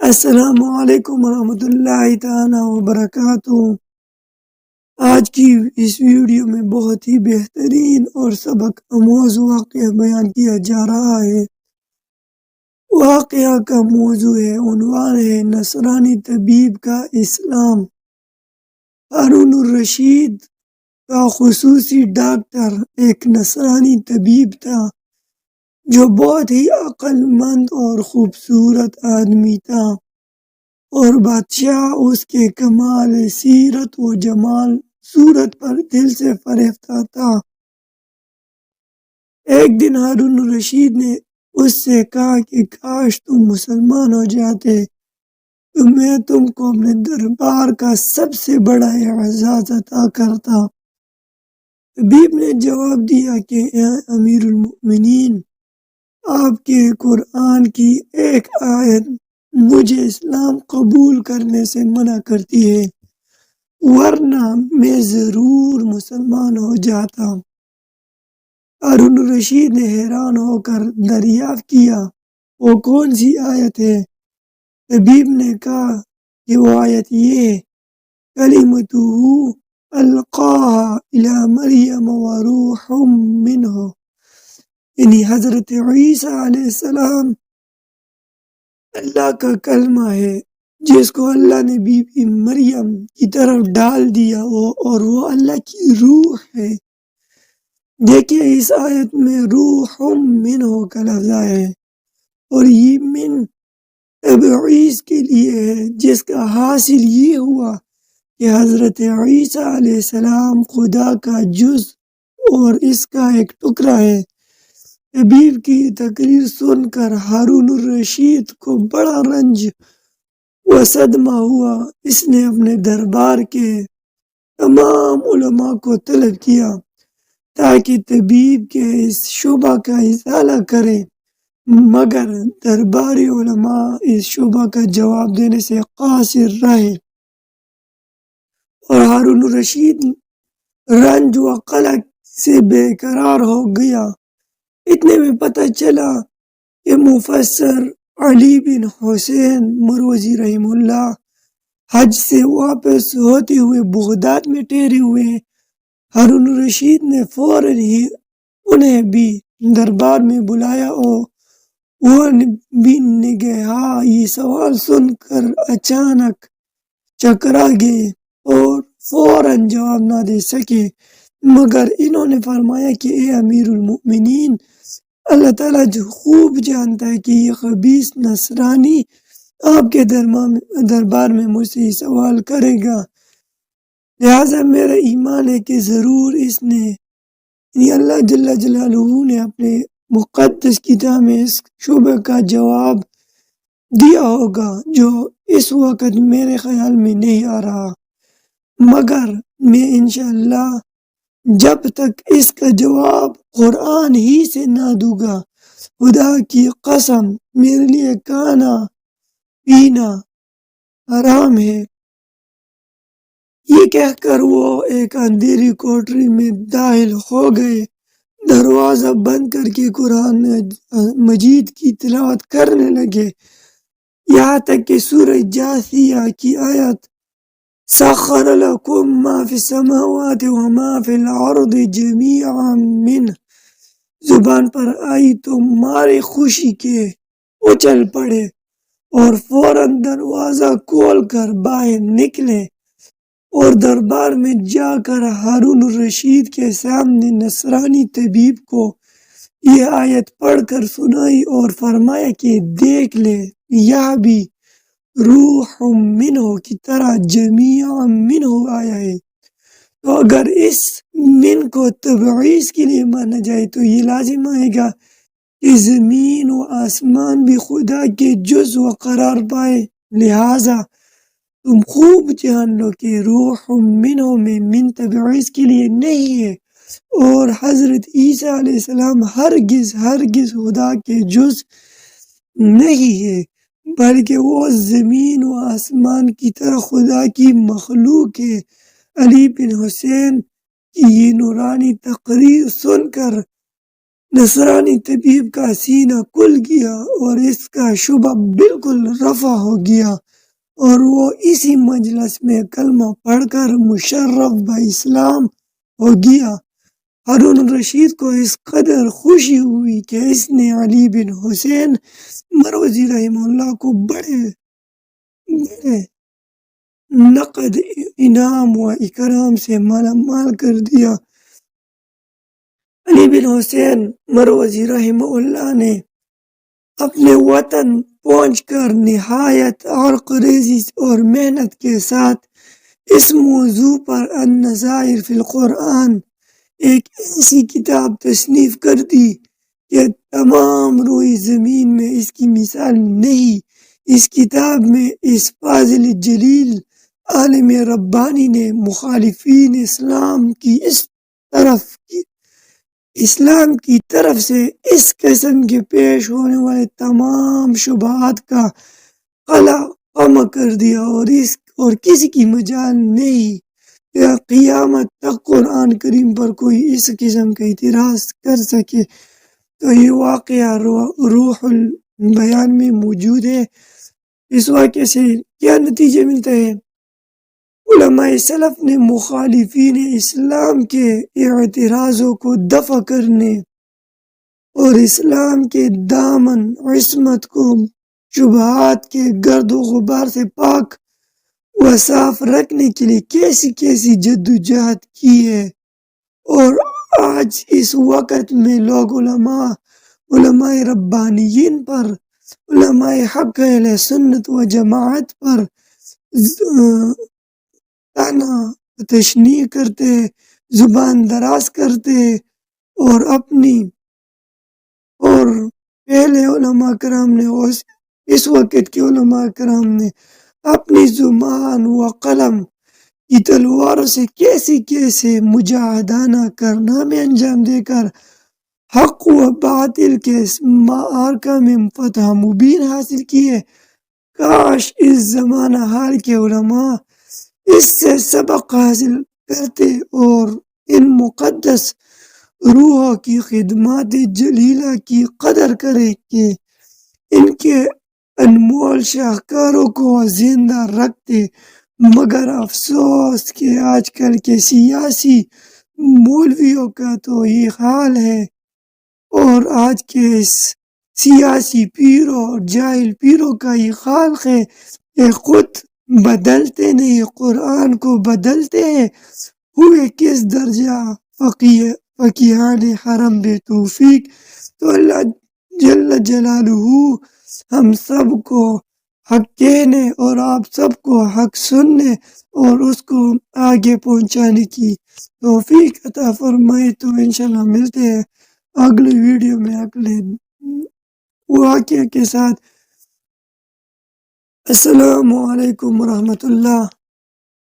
السلام علیکم ورحمۃ اللہ تعالیٰ وبرکاتہ۔ آج کی اس ویڈیو میں بہت ہی بہترین اور سبق آموز واقعہ بیان کیا جا رہا ہے۔ واقعہ کا موضوع ہے، عنوان ہے نصرانی طبیب کا اسلام۔ ہارون الرشید کا خصوصی ڈاکٹر ایک نصرانی طبیب تھا جو بہت ہی عقل مند اور خوبصورت آدمی تھا، اور بادشاہ اس کے کمال سیرت و جمال صورت پر دل سے فریفتہ تھا۔ ایک دن ہارون الرشید نے اس سے کہا کہ کاش تم مسلمان ہو جاتے تو میں تم کو اپنے دربار کا سب سے بڑا اعزاز عطا کرتا۔ طبیب نے جواب دیا کہ اے امیر المؤمنین، آپ کے قرآن کی ایک آیت مجھے اسلام قبول کرنے سے منع کرتی ہے، ورنہ میں ضرور مسلمان ہو جاتا۔ ہارون الرشید نے حیران ہو کر دریافت کیا، وہ کون سی آیت ہے؟ طبیب نے کہا کہ وہ آیت یہ ہے، کلمتہ القاہا الی مریم وروح منہ، یعنی حضرت عیسیٰ علیہ السلام اللہ کا کلمہ ہے جس کو اللہ نے بی بی مریم کی طرف ڈال دیا، اور وہ اللہ کی روح ہے۔ دیکھیے اس آیت میں روح منہ کا لفظ آیا ہے، اور یہ من تبعیض کے لیے ہے، جس کا حاصل یہ ہوا کہ حضرت عیسیٰ علیہ السلام خدا کا جز اور اس کا ایک ٹکڑا ہے۔ طبیب کی تقریر سن کر ہارون الرشید کو بڑا رنج و صدمہ ہوا۔ اس نے اپنے دربار کے تمام علماء کو طلب کیا تاکہ طبیب کے اس شبہ کا ازالہ کریں، مگر درباری علماء اس شبہ کا جواب دینے سے قاصر رہے، اور ہارون الرشید رنج و قلق سے بے قرار ہو گیا۔ اتنے میں پتہ چلا کہ مفسر علی بن حسین مروزی رحمہ اللہ حج سے واپس ہوتے ہوئے بغداد میں ٹھہرے ہوئے ہیں۔ ہارون الرشید نے فوراً ہی انہیں بھی دربار میں بلایا، اور وہ بھی نگہباں یہ سوال سن کر اچانک چکرا گئے اور فوراً جواب نہ دے سکے، مگر انہوں نے فرمایا کہ اے امیر المؤمنین، اللہ تعالیٰ جو خوب جانتا ہے کہ یہ خبیث نصرانی آپ کے دربار میں مجھ سے یہ سوال کرے گا، لہٰذا میرا ایمان ہے کہ ضرور اس نے یعنی اللہ جل جلالہ نے اپنے مقدس کتاب میں اس شبہ کا جواب دیا ہوگا جو اس وقت میرے خیال میں نہیں آ رہا، مگر میں انشاءاللہ جب تک اس کا جواب قرآن ہی سے نہ دوں گا، خدا کی قسم میرے لیے کھانا پینا حرام ہے۔ یہ کہہ کر وہ ایک اندھیری کوٹری میں داخل ہو گئے، دروازہ بند کر کے قرآن مجید کی تلاوت کرنے لگے، یہاں تک کہ سورہ جاثیہ کی آیت سخر لکم ما فی السماوات وما فی الارض جمیعا منہ زبان پر آئی تو مارے خوشی کے اچھل پڑے اور فوراً دروازہ کھول کر باہر نکلے، اور دربار میں جا کر ہارون الرشید کے سامنے نصرانی طبیب کو یہ آیت پڑھ کر سنائی اور فرمایا کہ دیکھ لے، یہ بھی روح منہ کی طرح جمیع منہ آیا ہے، تو اگر اس من کو تبعیض کے لیے مانا جائے تو یہ لازم آئے گا کہ زمین و آسمان بھی خدا کے جز و قرار پائے، لہٰذا تم خوب جان لو کہ روح منہ میں من تبعیض کے لیے نہیں ہے، اور حضرت عیسیٰ علیہ السلام ہرگز خدا کے جز نہیں ہے، بلکہ وہ زمین و آسمان کی طرح خدا کی مخلوق ہے۔ علی بن حسین کی یہ نورانی تقریر سن کر نصرانی طبیب کا سینہ کھل گیا اور اس کا شبہ بالکل رفع ہو گیا اور وہ اسی مجلس میں کلمہ پڑھ کر مشرف باسلام ہو گیا۔ ہارون الرشید کو اس قدر خوشی ہوئی کہ اس نے علی بن حسین مروزی رحمہ اللہ کو بڑے نقد، انعام و اکرام سے مالا مال کر دیا۔ علی بن حسین مروزی رحمہ اللہ نے اپنے وطن پہنچ کر نہایت عرق ریزی اور محنت کے ساتھ اس موضوع پر النظائر فی القرآن ایک ایسی کتاب تصنیف کر دی کہ تمام روئے زمین میں اس کی مثال نہیں۔ اس کتاب میں اس فاضل جلیل عالم ربانی نے مخالفین اسلام کی طرف سے اس قسم کے پیش ہونے والے تمام شبہات کا خلا کر دیا اور کسی کی مجال نہیں کہ قیامت تک قرآن کریم پر کوئی اس قسم کا اعتراض کر سکے۔ تو یہ واقعہ روح البیان میں موجود ہے۔ اس واقعے سے کیا نتیجہ ملتا ہے؟ علماء سلف نے مخالفین اسلام کے اعتراضوں کو دفع کرنے اور اسلام کے دامن عصمت کو شبہات کے گرد و غبار سے پاک و صاف رکھنے کے لیے کیسی کیسی جدوجہد کی ہے، اور آج اس وقت میں لوگ علماء ربانیین پر، علماء حق اہل سنت و جماعت پر طعن تشنیع کرتے، زبان دراز کرتے اور پہلے علماء کرام نے اس وقت کے علماء کرام نے اپنی زبان و قلم کی تلواروں سے کیسے مجاہدانہ کارنامے انجام دے کر حق و باطل کے معرکہ میں فتح مبین حاصل کی ہے۔ کاش اس زمانہ حال کے علماء اس سے سبق حاصل کرتے اور ان مقدس روحوں کی خدمات جلیلہ کی قدر کرے کہ ان کے انمول شاہکاروں کو زندہ رکھتے، مگر افسوس کہ آج کل کے سیاسی مولویوں کا تو یہ حال ہے، اور آج کے سیاسی پیروں اور جاہل پیروں کا یہ حال ہے کہ خود بدلتے نہیں، قرآن کو بدلتے ہیں۔ ہوئے کس درجہ فقیہان حرم بے توفیق۔ تو اللہ جل جلالہ ہم سب کو حق کہنے اور آپ سب کو حق سننے اور اس کو آگے پہنچانے کی توفیق عطا فرمائے۔ تو انشاءاللہ ملتے ہیں اگلے ویڈیو میں اگلے واقعہ کے ساتھ۔ السلام علیکم ورحمۃ اللہ۔